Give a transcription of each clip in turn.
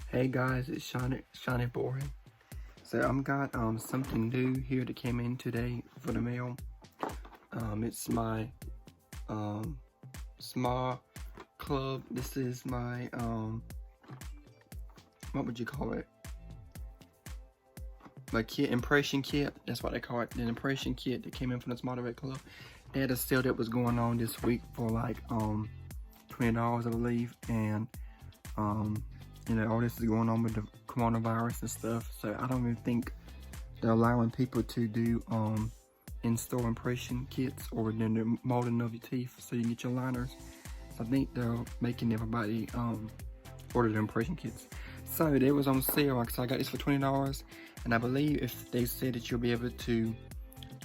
Hey guys, it's Shiny Boy. So I'm got something new here that came in today for the mail. It's my small club. This is my what would you call it? My kit, impression kit. That's what they call it. The impression kit that came in from the Small Direct Club. They had a sale that was going on this week for like $20, I believe, and you know, all this is going on with the coronavirus and stuff, so I don't even think they're allowing people to do in-store impression kits, or then they're molding of your teeth so you can get your liners. So I think they're making everybody order the impression kits. So it was on sale. Like, so I got this for $20, and I believe if they said that you'll be able to,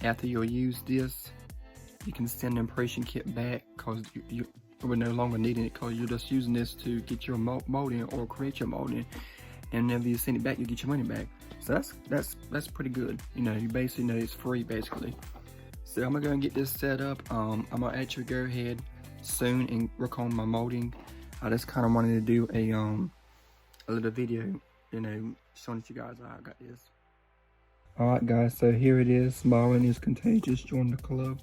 after you'll use this, you can send the impression kit back, because we're no longer needing it, because you're just using this to get your molding or create your molding, and whenever you send it back, you get your money back. So that's pretty good. You know, you basically know it's free basically. So I'm gonna go and get this set up. I'm gonna actually go ahead soon and work on my molding. I just kind of wanted to do a little video, you know, showing you guys how I got this. Alright guys, so here it is. Smiling is contagious. Join the club.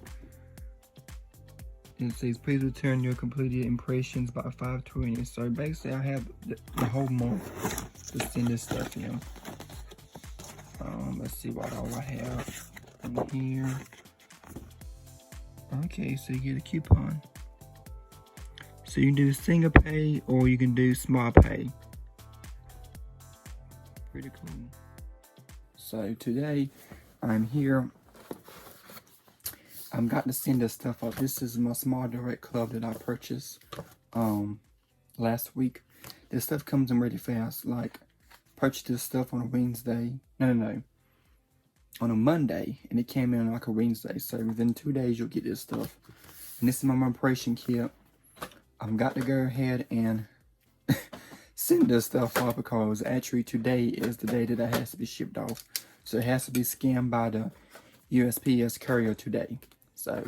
And it says, please return your completed impressions by 5/20. So basically, I have the whole month to send this stuff in. Let's see what all I have in here. Okay, so you get a coupon. So you can do single pay or you can do small pay. Pretty cool. So today, I'm here. I've got to send this stuff up. This is my Small Direct Club that I purchased last week. This stuff comes in really fast. Like, purchased this stuff on a Wednesday. No. On a Monday, and it came in like a Wednesday. So within 2 days, you'll get this stuff. And this is my impression kit. I've got to go ahead and send this stuff off, because actually today is the day that it has to be shipped off. So it has to be scanned by the USPS courier today. So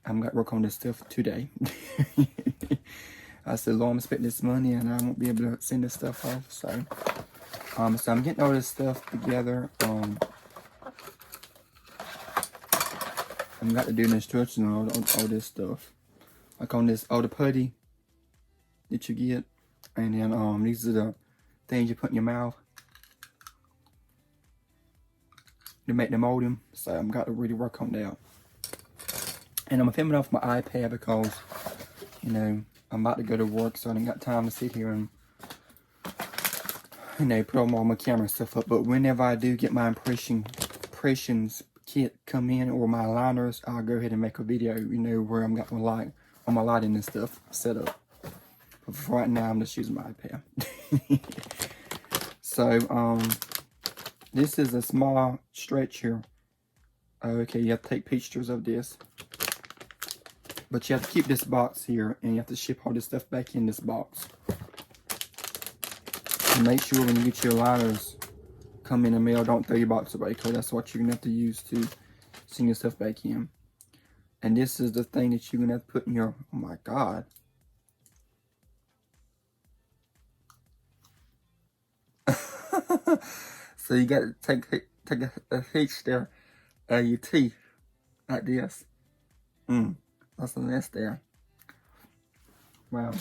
I'm gonna work on this stuff today. I said, Lord, I'm spending this money and I won't be able to send this stuff off. So I'm getting all this stuff together. I've got to do an instruction on all this stuff. Like on this, the putty that you get. And then these are the things you put in your mouth to make the molding. So I've got to really work on that. And I'm filming off my iPad because, you know, I'm about to go to work, so I ain't got time to sit here and, you know, put all my camera stuff up. But whenever I do get my impressions kit come in, or my liners, I'll go ahead and make a video, you know, where I'm got my light on my lighting and stuff set up. But for right now, I'm just using my iPad. So this is a small stretcher. Okay, you have to take pictures of this, but you have to keep this box here, and you have to ship all this stuff back in this box. And make sure when you get your liners come in the mail, don't throw your box away, because that's what you're gonna have to use to send your stuff back in. And this is the thing that you're gonna have to put in your, oh my God. So you gotta take a hitch there, your teeth, like this. That's a mess there. Wow.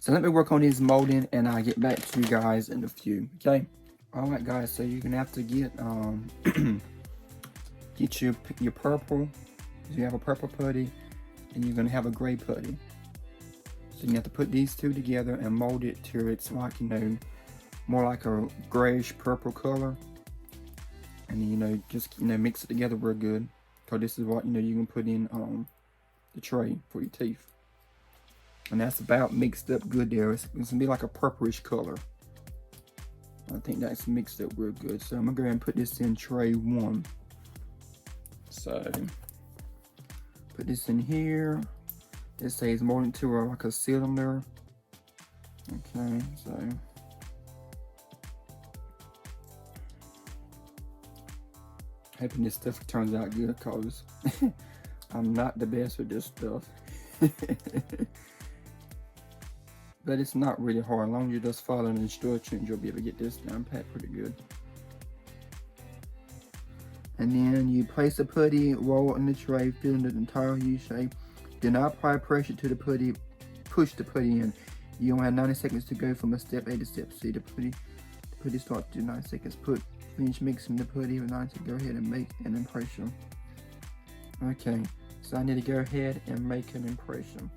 So let me work on these molding, and I'll get back to you guys in a few. Okay. All right, guys. So you're gonna have to get get your purple. You have a purple putty, and you're gonna have a gray putty. So you have to put these two together and mold it till it's like, you know, more like a grayish purple color. And then, you know, just, you know, mix it together real good. Because this is what, you know, you can put in the tray for your teeth. And that's about mixed up good there. It's going to be like a purplish color. I think that's mixed up real good. So I'm going to go ahead and put this in tray 1. So, put this in here. It says more than 2 like a cylinder. Okay, so. Hoping this stuff turns out good, because I'm not the best with this stuff. but it's not really hard. As long as you just follow the instructions, you'll be able to get this down pat pretty good. And then you place the putty, roll in the tray, filling the entire U shape. Do not apply pressure to the putty, push the putty in. You only have 90 seconds to go from a step A to step C. The putty starts to 9 seconds. Finish mixing the putty with 90. Go ahead and make an impression. Okay, so I need to go ahead and make an impression.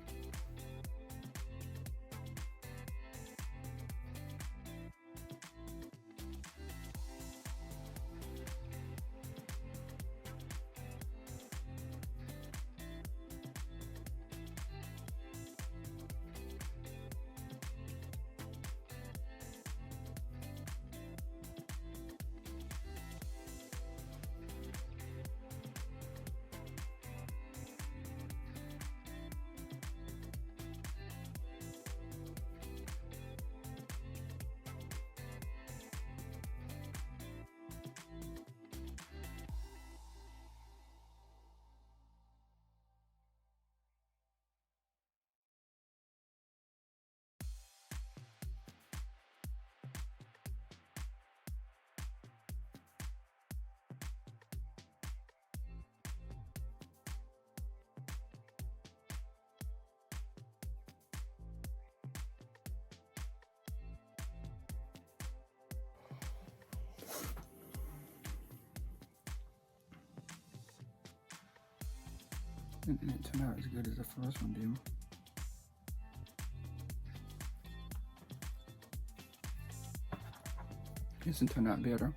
It didn't turn out as good as the first one did. This one turned out better.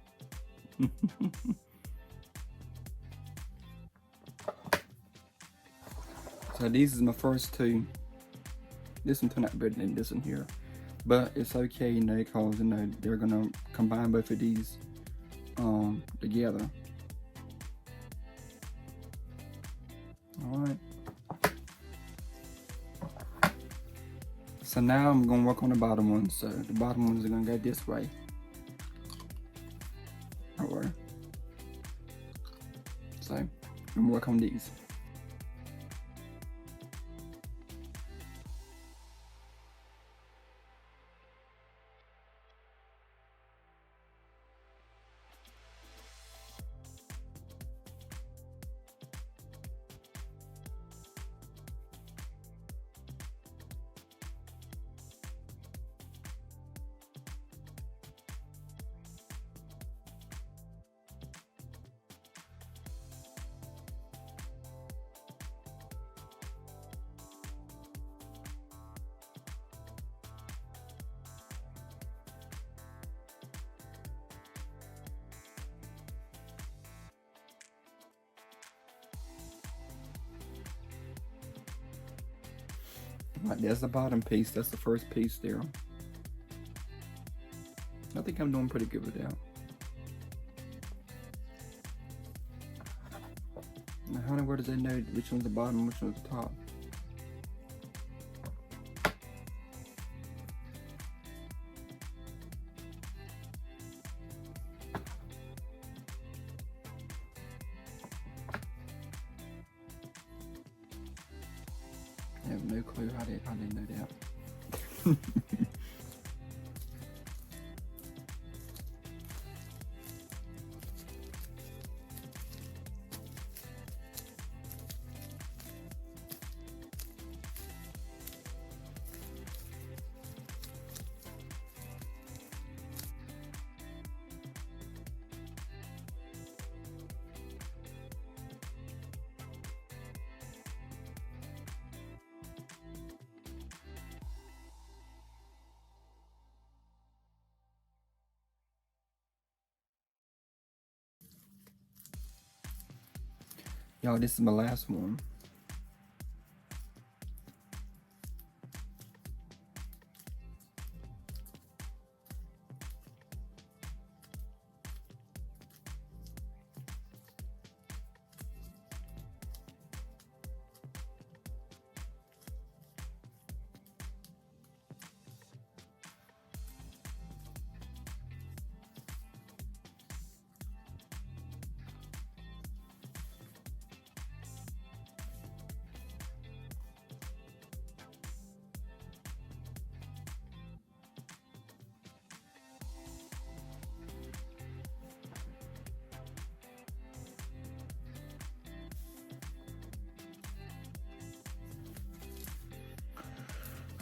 So these is my first two. This one turned out better than this one here. But it's okay, you know, because you know they're gonna combine both of these together. Alright. So now I'm gonna work on the bottom one. So the bottom ones are gonna go this way. Alright. So I'm gonna work on these. Right, there's the bottom piece. That's the first piece there. I think I'm doing pretty good with that. Now, honey, where does they know which one's the bottom, which one's the top? I have no clue how they know that. Y'all, this is my last one.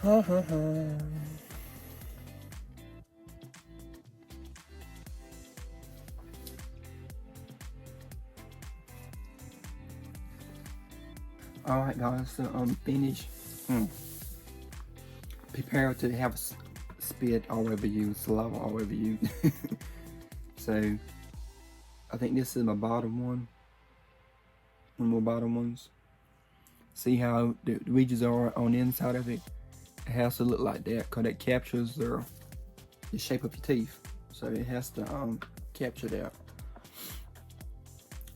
Alright guys, so finish. Prepare to have spit all over you, saliva all over you. So I think this is my bottom one. One more bottom ones. See how the ridges are on the inside of it? It has to look like that because that captures the shape of your teeth. So it has to capture that.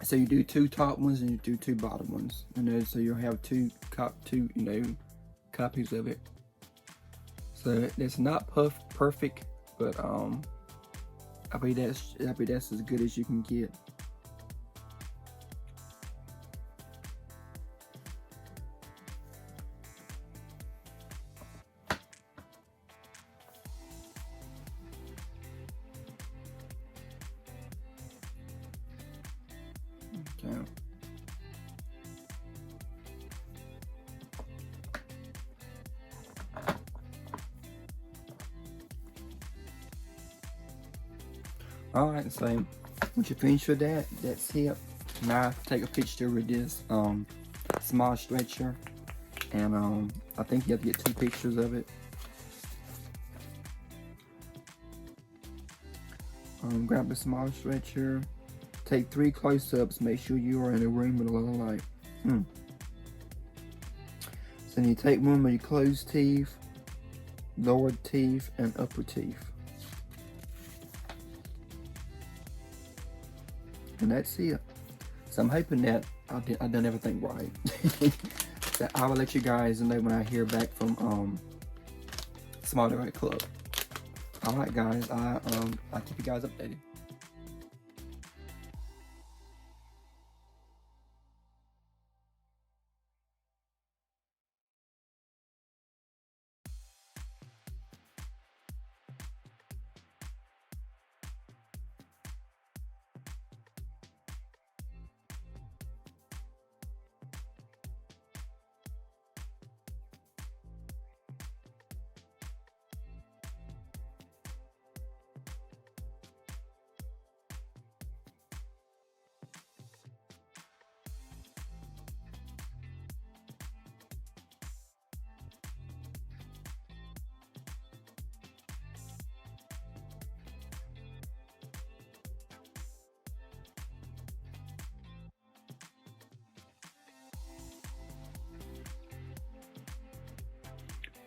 So you do 2 top ones and you do 2 bottom ones. So you'll have two copies of it. So it's not perfect, but I believe that's as good as you can get. Okay. Alright, so once you finish with that, that's it. Now take a picture with this small stretcher, and I think you have to get 2 pictures of it. Grab the small stretcher, take 3 close-ups, make sure you are in a room with a lot of light. So then you take one of your closed teeth, lower teeth, and upper teeth. And that's it. So I'm hoping that I've done everything right. So I will let you guys know when I hear back from Smart Right Club. Alright guys, I'll keep you guys updated.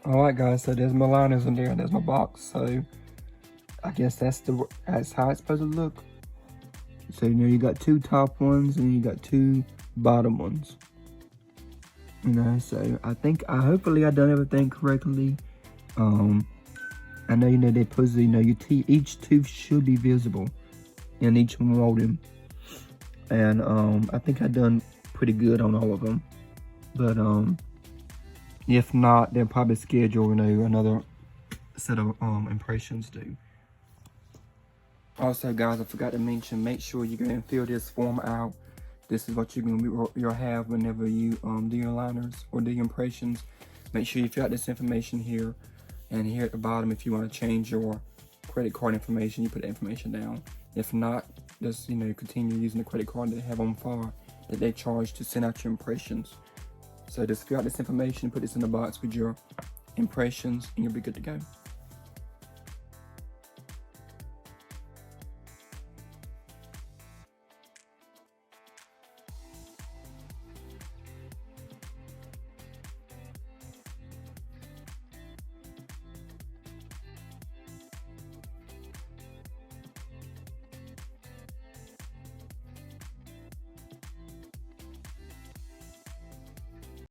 Alright guys, so there's my liners in there, there's my box. So I guess that's how it's supposed to look. So you got 2 top ones and you got 2 bottom ones. So hopefully I done everything correctly. I know they put your teeth, each tooth should be visible in each molding. And I think I done pretty good on all of them. But if not, they'll probably schedule another set of impressions due. Also guys, I forgot to mention, make sure you go and fill this form out. This is what you'll have whenever you do your liners or do your impressions. Make sure you fill out this information here, and here at the bottom, if you want to change your credit card information, you put the information down. If not, just continue using the credit card that they have on file that they charge to send out your impressions. So just fill out this information, put this in the box with your impressions, and you'll be good to go.